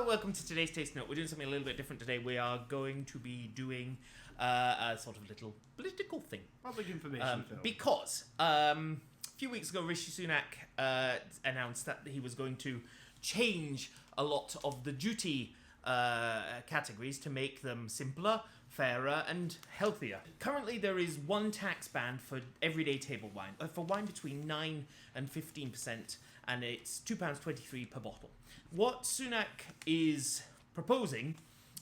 welcome to today's Taste Note. We're doing something a little bit different today. We are going to be doing a sort of little political thing. Public information film. Because a few weeks ago, Rishi Sunak announced that he was going to change a lot of the duty categories to make them simpler, fairer and healthier. Currently there is one tax band for everyday table wine, for wine between 9 and 15%, and it's £2.23 per bottle. What Sunak is proposing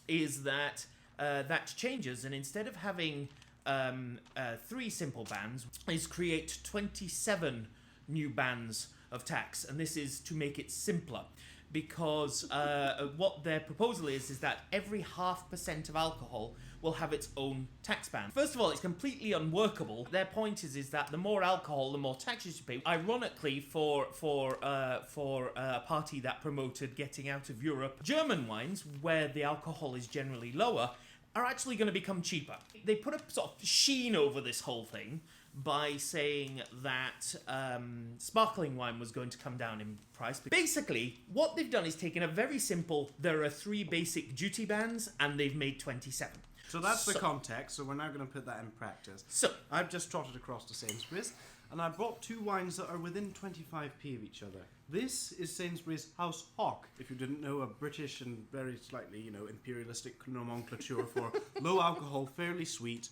is that that changes, and instead of having 3 simple bands, is create 27 new bands of tax, and this is to make it simpler. Because what their proposal is that every 0.5% of alcohol will have its own tax band. First of all, it's completely unworkable. Their point is that the more alcohol, the more taxes you pay. Ironically, for a party that promoted getting out of Europe, German wines, where the alcohol is generally lower, are actually going to become cheaper. They put a sort of sheen over this whole thing by saying that sparkling wine was going to come down in price. Basically, what they've done is taken a very simple, there are 3 basic duty bands, and they've made 27. So that's the context, so we're now going to put that in practice. So I've just trotted across to Sainsbury's, and I brought 2 wines that are within 25p of each other. This is Sainsbury's House Hock, if you didn't know, a British and very slightly, imperialistic nomenclature for low alcohol, fairly sweet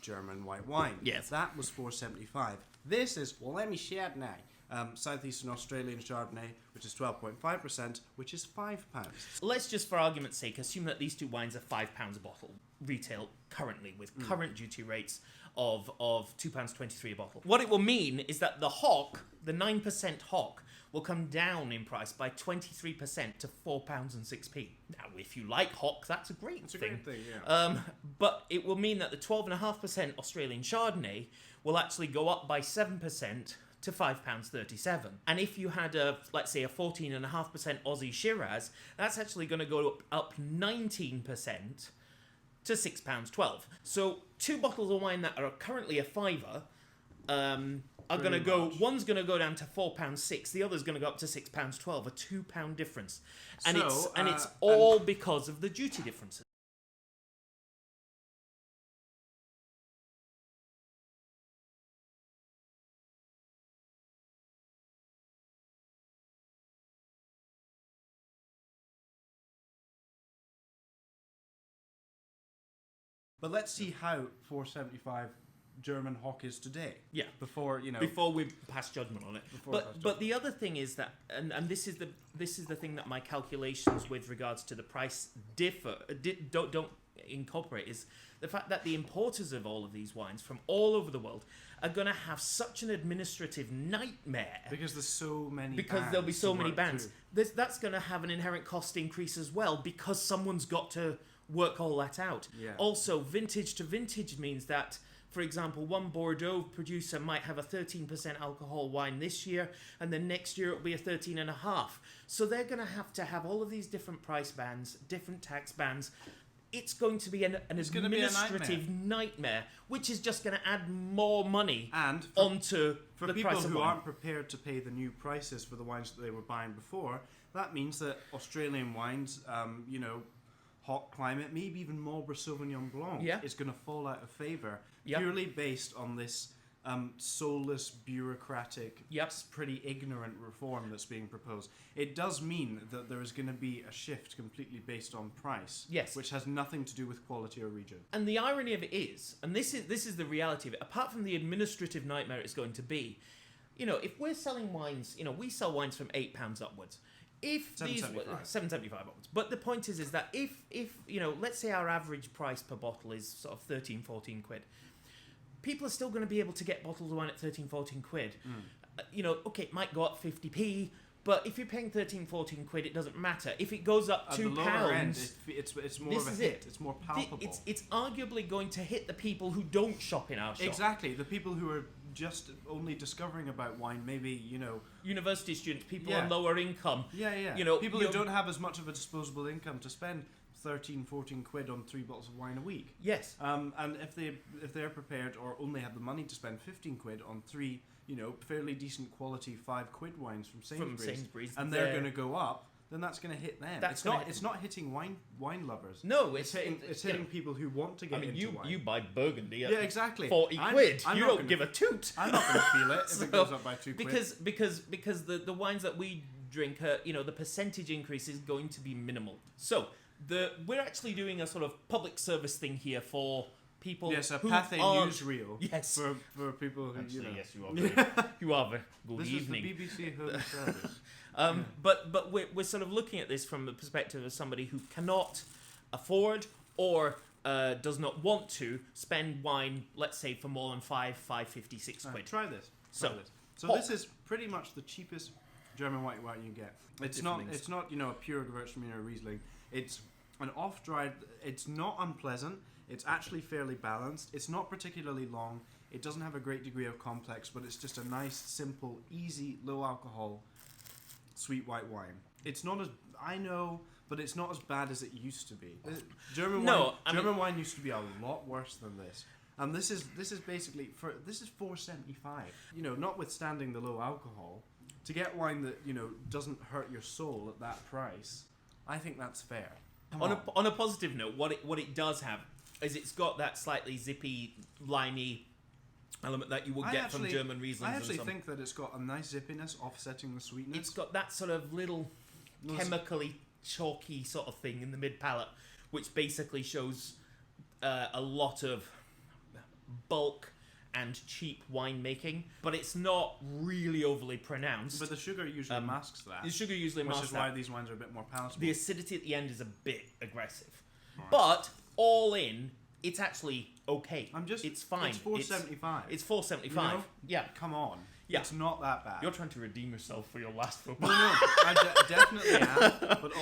German white wine. Yes. That was $4.75. This is, well, let me share now. Southeastern Australian Chardonnay, which is 12.5%, which is £5. Let's just, for argument's sake, assume that these 2 wines are £5 a bottle, retail currently, with current duty rates of £2.23 a bottle. What it will mean is that the hock, the 9% hock, will come down in price by 23% to £4.06. Now, if you like hock, that's a great thing. It's a great thing, yeah. But it will mean that the 12.5% Australian Chardonnay will actually go up by 7% to £5.37. And if you had let's say a 14.5% Aussie Shiraz, that's actually going to go up 19% to £6.12. So 2 bottles of wine that are currently a fiver are going to go. One's going to go down to £4.06. The other's going to go up to £6.12. A £2 difference, and it's all because of the duty differences. But let's see how $4.75 German hock is today. Yeah. Before we pass judgment on it. But the other thing is that, and this is the thing that my calculations with regards to the price don't incorporate, is the fact that the importers of all of these wines from all over the world are going to have such an administrative nightmare because there's so many. Because there'll be so many bands. That's going to have an inherent cost increase as well, because someone's got to work all that out. Yeah. Also, vintage to vintage means that, for example, one Bordeaux producer might have a 13% alcohol wine this year, and then next year it'll be a 13.5. So they're going to have all of these different price bands, different tax bands. It's going to be an administrative nightmare, which is just going to add more money onto the price of wine. For people who aren't prepared to pay the new prices for the wines that they were buying before, that means that Australian wines, hot climate, maybe even Marlborough Sauvignon Blanc, is going to fall out of favour purely based on this soulless, bureaucratic, pretty ignorant reform that's being proposed. It does mean that there is going to be a shift completely based on price, which has nothing to do with quality or region. And the irony of it is, and this is the reality of it, apart from the administrative nightmare it's going to be, if we're selling wines, we sell wines from £8 upwards. If $7.75 onwards. But the point is that if let's say our average price per bottle is sort of 13-14 quid, people are still going to be able to get bottles of wine at 13-14 quid. Okay, it might go up 50p, but if you're paying 13-14 quid, it doesn't matter. If it goes up £2, it's more of a hit. It's more palpable. It's arguably going to hit the people who don't shop in our shop. Exactly, the people who are just only discovering about wine, maybe, university students, people on lower income. People who don't have as much of a disposable income to spend 13-14 quid on 3 bottles of wine a week. Yes. And if they're prepared, or only have the money to spend 15 quid on 3 fairly decent quality 5 quid wines from Sainsbury's, and they're going to go up, then that's going to hit them. That's It's not hitting wine lovers. No, it's hitting people who want to get into wine. You buy Burgundy at exactly. 40 quid. You don't give a toot. I'm not going to feel it if it goes up by 2 quid. Because the wines that we drink, the percentage increase is going to be minimal. So we're actually doing a sort of public service thing here for people. Yes, a who Pathé aren't... newsreel. Yes, for people who actually, yes, you are. You are. Good this evening. Is the BBC Home Service. But we're sort of looking at this from the perspective of somebody who cannot afford or does not want to spend wine, let's say, for more than 5.50, 6 quid. Try this. So this is pretty much the cheapest German white wine you get. It's not a pure Gewürztraminer Riesling. It's an off-dried. It's not unpleasant. It's actually fairly balanced. It's not particularly long. It doesn't have a great degree of complex, but it's just a nice, simple, easy, low alcohol, sweet white wine. It's not as but it's not as bad as it used to be. German wine used to be a lot worse than this. And this is basically this is $4.75. Notwithstanding the low alcohol, to get wine that doesn't hurt your soul at that price, I think that's fair. On a positive note, what it does have is it's got that slightly zippy, limey element that you would get from German Rieslings. I actually think that it's got a nice zippiness offsetting the sweetness. It's got that sort of little chemically chalky sort of thing in the mid palate, which basically shows a lot of bulk and cheap winemaking, but it's not really overly pronounced. But the sugar usually masks that. The sugar usually masks that. Which is why these wines are a bit more palatable. The acidity at the end is a bit aggressive. Right. But all in, it's actually okay. It's fine. It's $4.75. It's $4.75. Yeah. Come on. Yeah. It's not that bad. You're trying to redeem yourself for your last football. No, I definitely am. But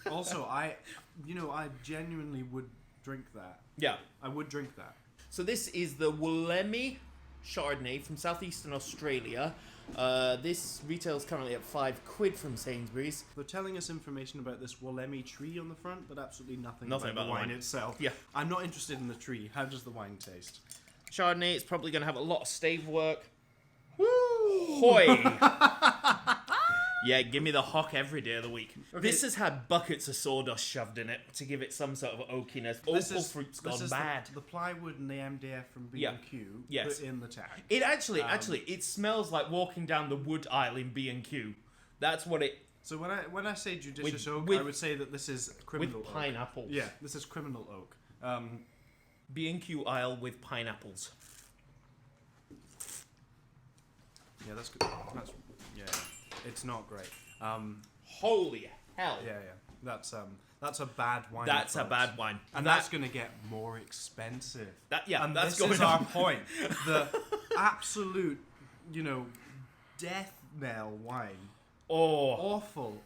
also, I genuinely would drink that. Yeah. I would drink that. So this is the Wollemi Chardonnay from southeastern Australia. This retails currently at 5 quid from Sainsbury's. They're telling us information about this Wollemi tree on the front, but absolutely nothing about the wine itself. Yeah. I'm not interested in the tree. How does the wine taste? Chardonnay is probably going to have a lot of stave work. Woo! Hoy! Yeah, give me the hock every day of the week. Okay. This has had buckets of sawdust shoved in it to give it some sort of oakiness. Opal fruit's gone bad. The plywood and the MDF from B&Q put in the tag. It actually, it smells like walking down the wood aisle in B&Q. That's what it... So when I say judicious oak, I would say that this is criminal with pineapples. Yeah, this is criminal oak. B&Q aisle with pineapples. Yeah, that's good. It's not great. Holy hell! Yeah. That's a bad wine. That's a bad wine, and that's going to get more expensive. And this is our point. The absolute, death knell wine. Oh, awful.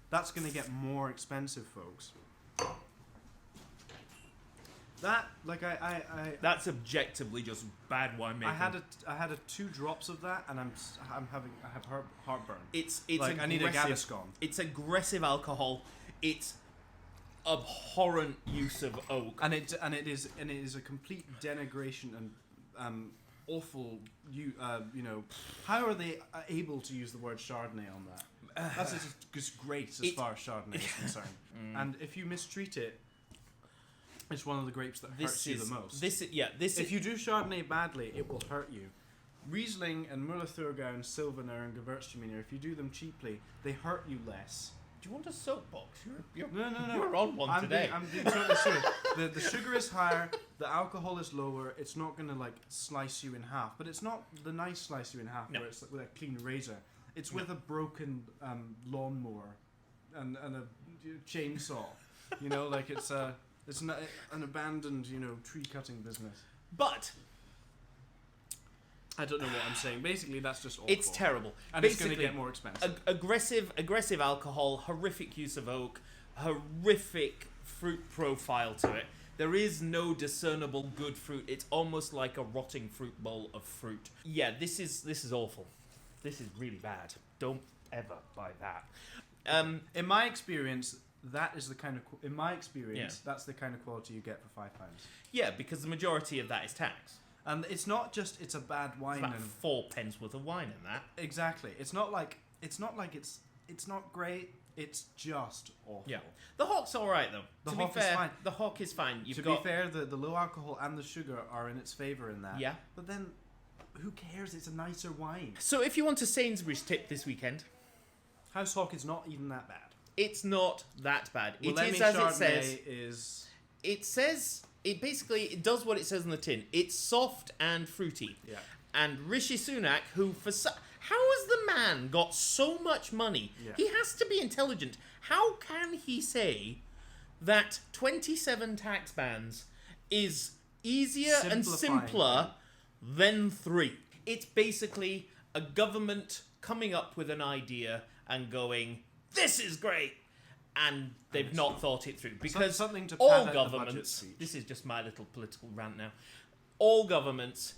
That's going to get more expensive, folks. That's objectively just bad winemaking. I had 2 drops of that, and I have heartburn. It's I need a Gaviscon. It's aggressive alcohol. It's abhorrent use of oak, and it is a complete denigration and awful. How are they able to use the word Chardonnay on that? That's just disgrace as far as Chardonnay is concerned. And if you mistreat it, it's one of the grapes that hurts you the most. If you do Chardonnay badly, it will hurt you. Riesling and Müller-Thurgau and Sylvaner and Gewürztraminer, if you do them cheaply, they hurt you less. Do you want a soapbox? No. You're on one today. I'm being totally serious. The sugar is higher, the alcohol is lower. It's not going to slice you in half, but it's not the nice slice you in half where it's with a clean razor. It's with a broken lawnmower and a chainsaw. It's an abandoned, tree cutting business. But I don't know what I'm saying. Basically, that's just awful. It's terrible. And basically, it's going to get more expensive. Aggressive alcohol, horrific use of oak, horrific fruit profile to it. There is no discernible good fruit. It's almost like a rotting fruit bowl of fruit. Yeah, this is awful. This is really bad. Don't ever buy that. In my experience, that's the kind of quality you get for £5. Yeah, because the majority of that is tax. And it's not just it's a bad wine. It's about and 4 pence worth of wine in that. Exactly. It's not like it's not great. It's just awful. Yeah. The Hock's all right though. The to Hock be is fair, fine. the Hock is fine. To be fair, the low alcohol and the sugar are in its favour in that. Yeah. But then, who cares? It's a nicer wine. So if you want a Sainsbury's tip this weekend, House Hock is not even that bad. it's not that bad. Well, it is as it says. It says it does what it says on the tin. It's soft and fruity. Yeah. And Rishi Sunak, who how has the man got so much money? Yeah. He has to be intelligent. How can he say that 27 tax bans is easier and simpler than 3? It's basically a government coming up with an idea and going, "This is great," and they've not thought it through, because something to all pad out the budget governments. speech. This is just my little political rant now. All governments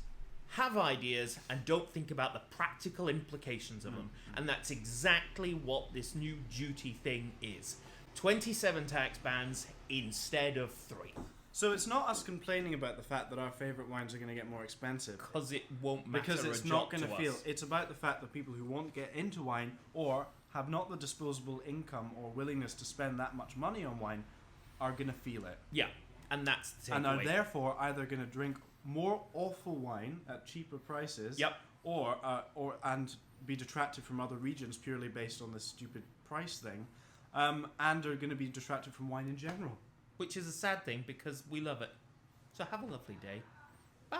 have ideas and don't think about the practical implications of them, and that's exactly what this new duty thing is. 27 tax bans instead of 3. So it's not us complaining about the fact that our favourite wines are going to get more expensive. Because it won't matter. Because it's not going to feel. us. It's about the fact that people who won't get into wine or have not the disposable income or willingness to spend that much money on wine are going to feel it. Yeah, and that's the And are takeaway. therefore either going to drink more awful wine at cheaper prices. Yep. Or be detracted from other regions purely based on this stupid price thing, and are going to be detracted from wine in general. Which is a sad thing because we love it. So have a lovely day. Bye.